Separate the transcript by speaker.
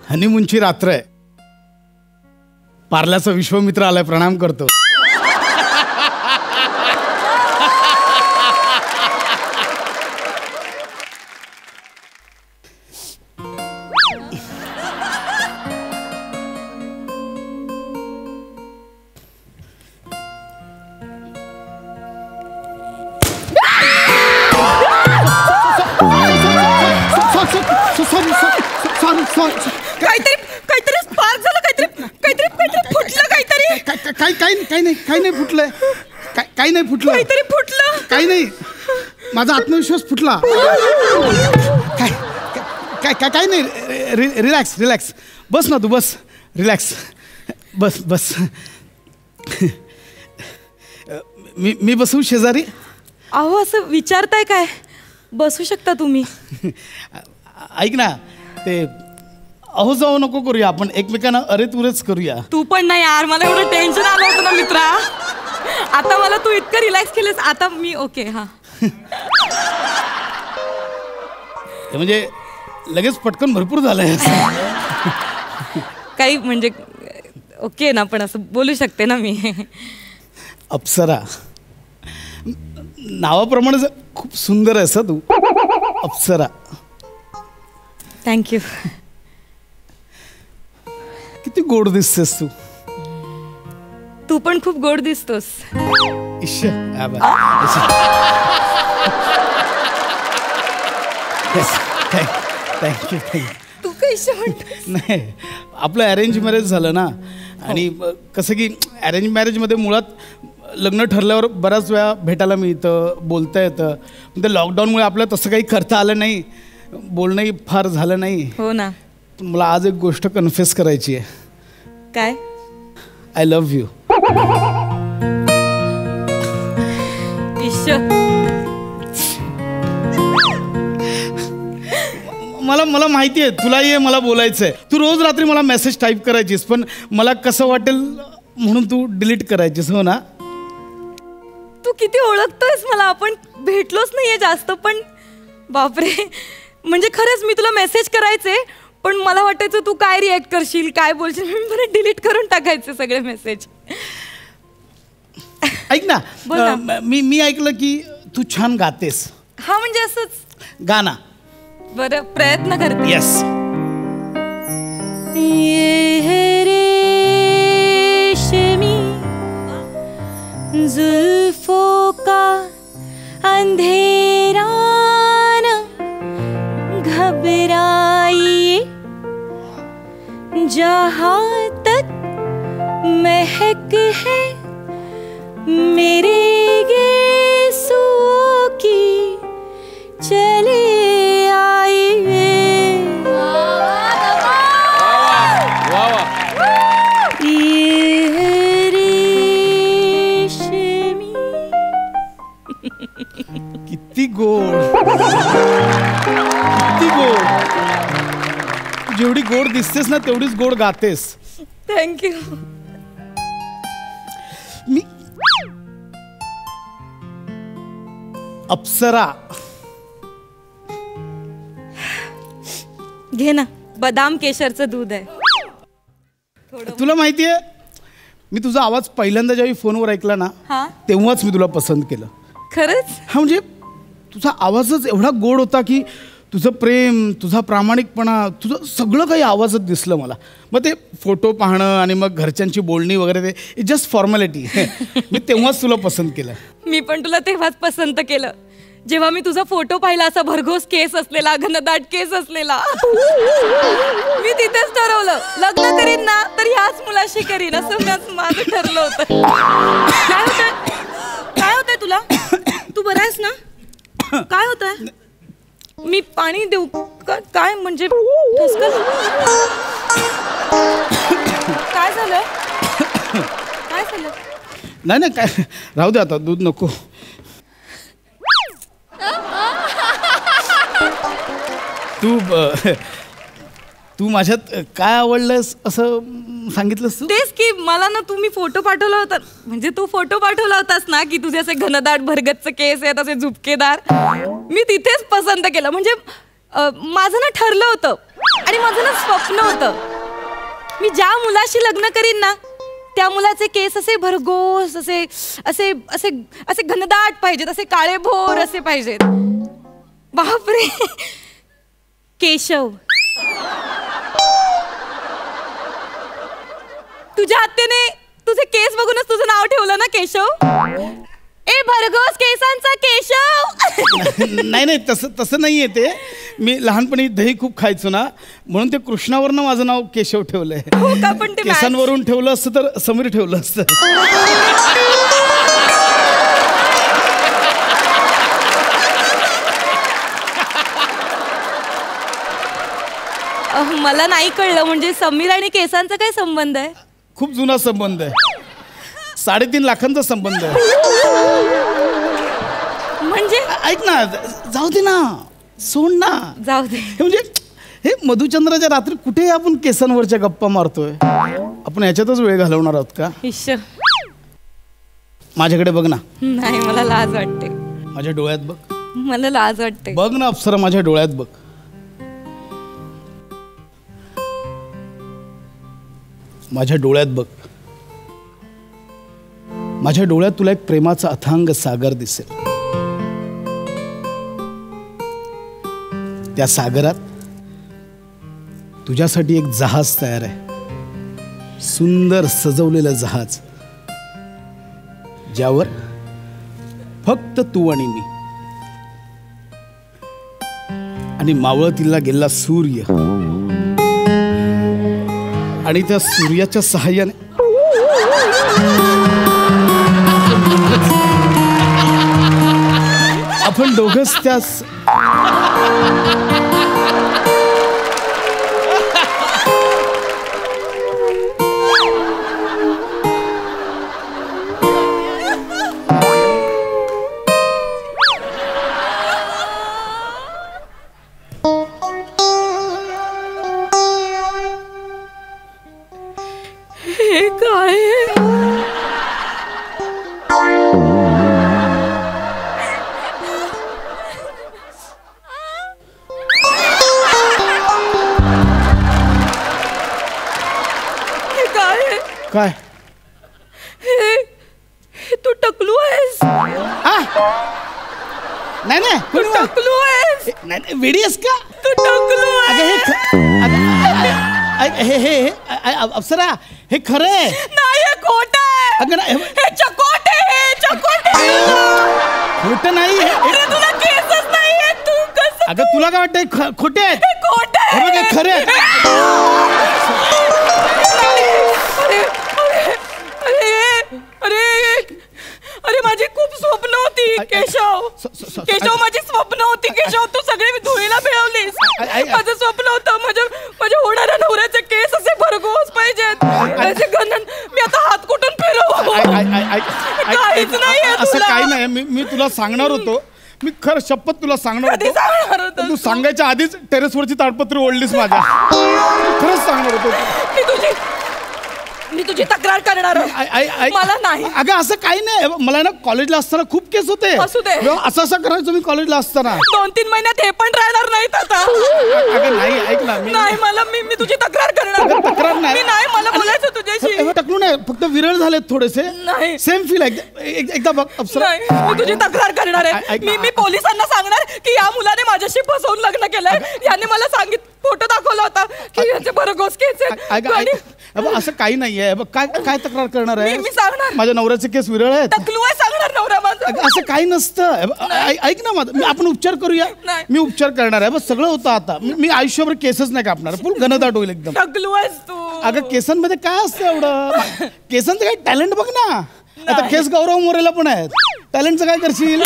Speaker 1: हनीमूनची रात्र आहे. पार्ल्याचा विश्वमित्र आलाय, प्रणाम करतो. काही नाही फुटलंय. काही नाही फुटलं.
Speaker 2: काहीतरी फुटलं.
Speaker 1: काही नाही. माझा आत्मविश्वास फुटला. काय नाही. Relax relax. बस ना तू, बस. रिलॅक्स. बस बस. मी बसू शेजारी?
Speaker 2: अहो असं विचारताय काय? बसू शकता तुम्ही.
Speaker 1: ऐक ना, ते अहो जाऊ नको करूया, आपण एकमेकांना अरे तुरेच करूया.
Speaker 2: तू पण नाही यार, मला एवढं टेन्शन आलं होतं ना मित्रा. आता मला तू इतकं रिलॅक्स केलंस, आता मी ओके. हा
Speaker 1: म्हणजे लगेच पटकन भरपूर झालंय.
Speaker 2: काही म्हणजे ओके ना, पण असं बोलू शकते ना मी.
Speaker 1: अप्सरा, नावाप्रमाणे खूप सुंदर आहेस तू. अप्सरा.
Speaker 2: थँक्यू.
Speaker 1: किती गोड दिसतेस तू.
Speaker 2: तू पण खूप गोड दिसतोस.
Speaker 1: थँक्यू.
Speaker 2: तू कशी म्हणतोस?
Speaker 1: नाही, आपलं अरेंज मॅरेज झालं ना. आणि कसं की अरेंज मॅरेजमध्ये मुळात लग्न ठरल्यावर बऱ्याच वेळा भेटायला मिळतं, बोलता येतं. पण लॉकडाऊनमुळे आपल्याला तसं काही करता आलं नाही, बोलणंही फार झालं नाही.
Speaker 2: हो ना.
Speaker 1: पण मला आज एक गोष्ट कन्फेस करायची आहे.
Speaker 2: काय?
Speaker 1: I love you. मला माहिती आहे तुलाही मला बोलायचंय. तू रोज रात्री मला मेसेज टाईप करायचीस, पण मला कसं वाटेल म्हणून तू डिलीट करायचीस. हो ना?
Speaker 2: तू किती ओळखतोयस मला. आपण भेटलोच नाहीये जास्त, पण बापरे, म्हणजे खरंच मी तुला मेसेज करायचे, पण मला वाटायचं तू काय रिॲक्ट करशील, काय बोलशील. मी बरं डिलीट करून टाकायचे सगळे मेसेज.
Speaker 1: ऐक ना, मी ऐकलं की तू छान गातेस.
Speaker 2: हा म्हणजे असंच.
Speaker 1: गाना.
Speaker 2: बरं, प्रयत्न करते.
Speaker 1: येस.
Speaker 2: जुल्फों का अंधेरा न घबराइए, जहाँ तक महक है मेरे गेसों की, चले आइए.
Speaker 1: किती गोड. किती गोड. जेवढी गोड दिसतेस ना तेवढीच गोड गातेस.
Speaker 2: थँक्यू.
Speaker 1: मी अप्सरा.
Speaker 2: घे ना, बदाम केशरचं दूध आहे.
Speaker 1: तुला माहितीये, मी तुझा आवाज पहिल्यांदा ज्यावेळी फोनवर ऐकला ना, तेव्हाच मी तुला पसंत केलं.
Speaker 2: खरंच?
Speaker 1: हा म्हणजे तुझा आवाजच एवढा गोड होता की तुझं प्रेम, तुझा प्रामाणिकपणा, तुझं सगळं काही आवाजात दिसलं मला. मग ते फोटो पाहणं आणि मग घरच्यांची बोलणी वगैरे, ते इट जस्ट फॉर्मॅलिटी. मी तेव्हाच तुला पसंत केलं.
Speaker 2: मी पण तुला तेव्हाच पसंत केलं जेव्हा मी तुझा फोटो पाहिला, असा भरघोस केस असलेला, घनदाट केस असलेला. मी तिथेच ठरवलं, लग्न करीन ना तर ह्याच मुलाशी करीन, असं माझं ठरलं होतं. काय होतंय तुला? तू बरा आहेस ना? काय होतंय? मी पाणी देऊ का? काय म्हणजे काय झालं? काय झालं?
Speaker 1: नाही नाही, काय राहू दे आता, दूध नको. तू माझ्यात काय आवडलंस असं सांगितलंस तू?
Speaker 2: तेच की, मला ना तुम्ही फोटो पाठवला होता, म्हणजे तू फोटो पाठवला होतास ना की तुझे असे घनदाट भरगच्च केस आहेत, असे झुपकेदार. मी तिथेच पसंत केलं. म्हणजे माझं ना ठरलं होतं, आणि माझं ना स्वप्न होतं, मी ज्या मुलाशी लग्न करीन ना त्या मुलाचे केस असे भरघोस असे असे असे असे घनदाट पाहिजेत, असे काळेभोर असे पाहिजेत. बापरे, केशव तुझ्या आत्याने तुझे केस बघूनच तुझं नाव ठेवलं ना केशव. ए भरघोस केसांचा केशव.
Speaker 1: नाही तसं नाहीये ते. मी लहानपणी दही खूप खायचो ना, म्हणून ते कृष्णावरनं माझं नाव केशव ठेवलंय.
Speaker 2: हो का? पण ते
Speaker 1: केसांवरून ठेवलं असतं तर समीर ठेवलं असतं.
Speaker 2: मला नाही कळलं, म्हणजे समीर आणि केसांचा काय संबंध आहे?
Speaker 1: खूप जुना संबंध आहे, 3.5 लाखांचा संबंध आहे.
Speaker 2: म्हणजे
Speaker 1: ऐक ना, जाऊ दे ना, सोड ना,
Speaker 2: जाऊ दे.
Speaker 1: म्हणजे हे मधुचंद्राच्या रात्री कुठे आपण केसांवरच्या गप्पा मारतोय? आपण याच्यातच वेळ घालवणार आहोत का?
Speaker 2: इश्श,
Speaker 1: माझ्याकडे बघ ना.
Speaker 2: नाही, मला लाज वाटते.
Speaker 1: माझ्या डोळ्यात बघ.
Speaker 2: मला लाज वाटते.
Speaker 1: बघ ना अप्सरा, माझ्या डोळ्यात बघ. माझ्या डोळ्यात बघ. माझ्या डोळ्यात तुला एक प्रेमाचा अथांग सागर दिसेल. त्या सागरात तुझ्यासाठी एक जहाज तयार आहे, सुंदर सजवलेलं जहाज, ज्यावर फक्त तू आणि मी आणि मावळतीला गेला सूर्य, आणि त्या सूर्याच्या सहाय्याने आपण दोघंच त्या काय?
Speaker 2: तू टकलू आहेस?
Speaker 1: नाही नाही,
Speaker 2: तू टकलू आहेस?
Speaker 1: नाही, वेडी आहेस का?
Speaker 2: तू टकलू आहेस?
Speaker 1: हे अप्सरा, हे खरं आहे.
Speaker 2: नाही, हे खोटं आहे.
Speaker 1: अगं नाही,
Speaker 2: हे चकोट आहे, हे चकोट आहे.
Speaker 1: खोटं नाही.
Speaker 2: अरे तुला केसच नाहीये, तू कसं?
Speaker 1: अगं तुला काय वाटतंय खोटे आहेत?
Speaker 2: हे खोटं आहे.
Speaker 1: हे बघ, खरे आहेत.
Speaker 2: अरे माझी खूप स्वप्न होती केशव. केशव, माझी स्वप्न होती केशव. तू सगळी धुळीला मिळवलीस. माझं स्वप्न होतं माझ्या होणाऱ्या नवऱ्याचे केस असे भरघोस पाहिजेत, असे घनन. मी आता हात कुठून फिरवू? काहीच नाही.
Speaker 1: असं काही नाही. मी तुला सांगणार होतो, मी खरं शपथ तुला सांगणार होतो. तू सांगायच्या आधीच टेरेसवरची ताडपत्री ओढलीस माझ्या. खरंच सांगणार होतो.
Speaker 2: मी तुझी तक्रार करणार. मला नाही.
Speaker 1: अगं असं काही नाही. मला ना कॉलेजला असताना खूप केस होते.
Speaker 2: असू दे.
Speaker 1: असं करायचो मी कॉलेजला असताना.
Speaker 2: 2-3 महिन्यात हे पण राहणार नाहीत आता.
Speaker 1: अगं नाही, ऐक ना.
Speaker 2: नाही, मी तुझी तक्रार करणार.
Speaker 1: तक्रार नाही.
Speaker 2: नाही, मला बोलायचं तुझ्याशी.
Speaker 1: टकलू नाही, फक्त विरळ झालेत थोडेसे.
Speaker 2: नाही,
Speaker 1: सेम फील आहे. एकदा बघ अप्सरा.
Speaker 2: मी तुझी तक्रार करणार आहे. मी पोलिसांना सांगणार की या मुलाने माझ्याशी फसवून लग्न केलंय. याने मला फोटो दाखवला होता की याचे भरघोस केस आहेत.
Speaker 1: असं काही नाहीये. काय तक्रार करणार आहे?
Speaker 2: मी सांगणार.
Speaker 1: माझ्या नवऱ्याचे केस विरळ आहेत.
Speaker 2: टकलू आहे सांगणार नवरा माझा.
Speaker 1: असं काही नसतं. ऐक ना माझं, आपण उपचार करूया. मी उपचार करणार आहे. बस सगळं होतं आता. मी आयुष्यभर केसच नाही कापणार. फुल घनदाट होईल एकदम.
Speaker 2: टकलू आहेस तू.
Speaker 1: अगं केसांमध्ये काय असतं एवढं? केसांचं काय टॅलेंट बघ ना. आता केस गौरव मोरेला पण आहेत. टॅलेंटचं काय करशील?